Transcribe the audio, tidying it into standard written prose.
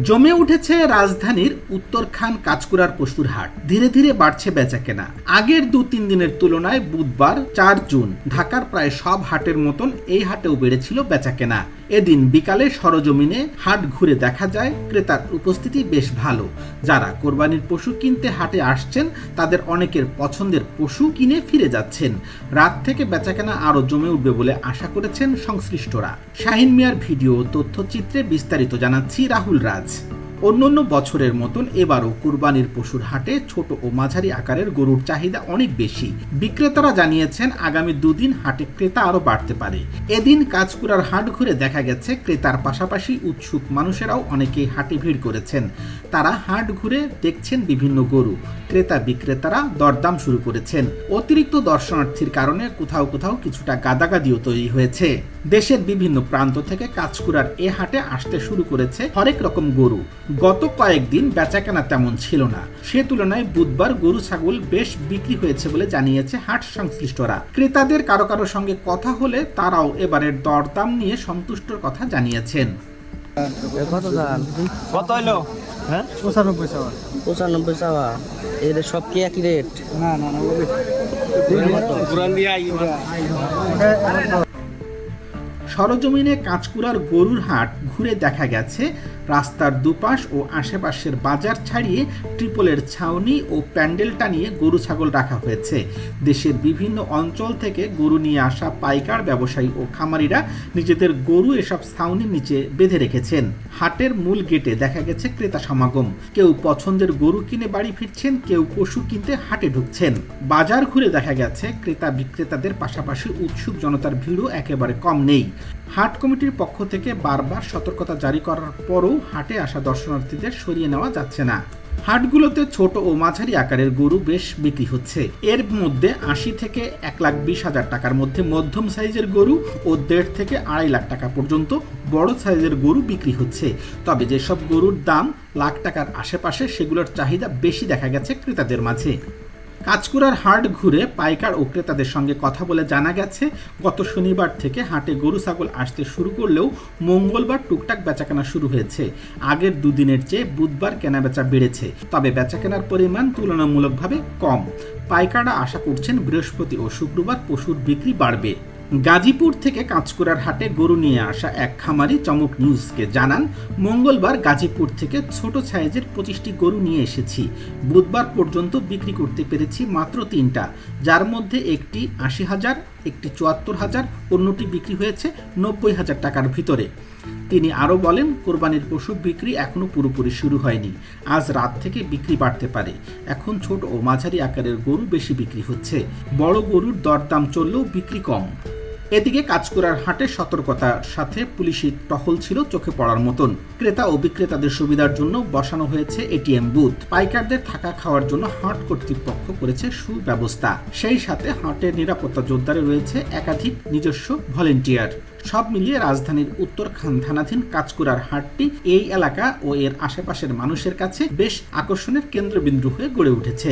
জমে উঠেছে রাজধানীর উত্তরখান কাঁচকুড়ার পশুর হাট। ধীরে ধীরে বাড়ছে বেচাকেনা। আগের 2-3 দিনের তুলনায় বুধবার 4 জুন ঢাকার প্রায় সব হাটের মতন এই হাটেও বেড়েছিল বেচাকেনা। এদিন বিকালে সরজমিনে হাট ঘুরে দেখা যায় ক্রেতার উপস্থিতি বেশ ভালো। যারা কোরবানির পশু কিনতে হাটে আসছেন তাদের অনেকের পছন্দের পশু কিনে ফিরে যাচ্ছেন। রাত থেকে বেচাকেনা আরো জমে উঠবে বলে আশা করেছেন সংশ্লিষ্টরা। শাহিন মিয়ার ভিডিও তথ্যচিত্রে বিস্তারিত জানাচ্ছি রাহুল রাজ। অন্যান্য বছরের মতন এবারও কুরবানির পশুর হাটে ছোট ও মাঝারি আকারের গরুর চাহিদা অনেক বেশি। বিক্রেতারা জানিয়েছেন আগামী 2 দিন হাটে ক্রেতা আরো বাড়তে পারে। এদিন কাঁচকুড়ার হাট ঘুরে দেখা গেছে ক্রেতার পাশাপাশি উৎসুক মানুষেরাও অনেকেই হাটে ভিড় করেছেন। তারা হাট ঘুরে দেখছেন বিভিন্ন গরু। ক্রেতা বিক্রেতারা দরদাম শুরু করেছেন। অতিরিক্ত দর্শনার্থীর কারণে কোথাও কোথাও কিছুটা গাদাগাদিও তৈরি হয়েছে। দেশের বিভিন্ন প্রান্ত থেকে কাঁচকুড়ার এ হাটে আসতে শুরু করেছে হরেক রকম গরু। গত কয়েকদিন বেচাকেনা তেমন ছিল না, সে তুলনায় বুধবার গরু ছাগল বেশ বিক্রি হয়েছে বলে জানিয়েছে হাট সংশ্লিষ্টরা। ক্রেতাদের কারো কারো সঙ্গে কথা হলে তারাও এবারের দরদাম নিয়ে সন্তুষ্টর কথা জানিয়েছেন। কত হইলো? হ্যাঁ 95 চাওয়া। এর সব কি একই রেট? না না না সরজমিনে কাঁচকুড়ার গরুর হাট ঘুরে দেখা গেছে রাস্তার দুপাশ ও আশেপাশের বাজার ছাড়িয়ে ট্রিপলের ছাউনি ও প্যান্ডেল টানিয়ে গরু ছাগল রাখা হয়েছে। দেশের বিভিন্ন অঞ্চল থেকে গরু নিয়ে আসা পাইকার ব্যবসায়ী ও খামারিরা নিজেদের গরু এসব ছাউনির নিচে বেঁধে রেখেছেন। হাটের মূল গেটে দেখা গেছে ক্রেতা সমাগম। কেউ পছন্দের গরু কিনে বাড়ি ফিরছেন, কেউ পশু কিনতে হাটে ঢুকছেন। বাজার ঘুরে দেখা গেছে ক্রেতা বিক্রেতাদের পাশাপাশি উৎসুক জনতার ভিড়ও একেবারে কম নেই। হাট কমিটির পক্ষ থেকে বারবার সতর্কতা জারি করার পরও হাটে আসা দর্শনার্থীদের সরিয়ে নেওয়া যাচ্ছে না। হাটগুলোতে ছোট ও মাঝারি আকারের গরু বেশ বিক্রি হচ্ছে। এর মধ্যে 80 থেকে 1,20,000 টাকার মধ্যে মধ্যম সাইজের গরু ও 1.5 থেকে 2.5 লাখ টাকা পর্যন্ত বড় সাইজের গরু বিক্রি হচ্ছে। তবে যেসব গরুর দাম লাখ টাকার আশেপাশে সেগুলোর চাহিদা বেশি দেখা গেছে ক্রেতাদের মাঝে। কাঁচকুড়ার হাট ঘুরে পাইকার ও ক্রেতাদের সঙ্গে কথা বলে জানা গেছে গত শনিবার থেকে হাটে গরু ছাগল আসতে শুরু করলেও মঙ্গলবার টুকটাক বেচাকেনা শুরু হয়েছে। আগের 2 দিনের চেয়ে বুধবার কেনাবেচা বেড়েছে, তবে বেচাকেনার পরিমাণ তুলনামূলকভাবে কম। পাইকাররা আশা করছেন বৃহস্পতি ও শুক্রবার পশুর বিক্রি বাড়বে। গাজীপুর থেকে কাঁচকুড়ার হাটে গরু নিয়ে আসা এক খামারি চমক নিউজকে জানান, মঙ্গলবার গাজীপুর থেকে ছোট সাইজের 25টি গরু নিয়ে এসেছি। বুধবার পর্যন্ত বিক্রি করতে পেরেছি মাত্র 3টা, যার মধ্যে একটি 80,000, একটি 74,000, অন্যটি বিক্রি হয়েছে 90,000 টাকার ভিতরে। তিনি আরও বলেন, কোরবানির পশু বিক্রি এখনো পুরোপুরি শুরু হয়নি। আজ রাত থেকে বিক্রি বাড়তে পারে। এখন ছোট ও মাঝারি আকারের গরু বেশি বিক্রি হচ্ছে। বড় গরুর দরদাম চললেও বিক্রি কম। এদিকে কাঁচকুড়ার হাটে সতর্কতার সাথে পুলিশি টহল ছিল চোখে পড়ার মতন। ক্রেতা ও বিক্রেতাদের সুবিধার জন্য বসানো হয়েছে এটিএম বুথ। পাইকারদের থাকা খাওয়ার জন্য হাট কর্তৃপক্ষ করেছে সুব্যবস্থা। সেই সাথে হাটের নিরাপত্তা জোরদারে রয়েছে একাধিক নিজস্ব ভলেন্টিয়ার। সব মিলিয়ে রাজধানীর উত্তরখান থানাধীন কাঁচকুড়ার হাটটি এই এলাকা ও এর আশেপাশের মানুষের কাছে বেশ আকর্ষণের কেন্দ্রবিন্দু হয়ে গড়ে উঠেছে।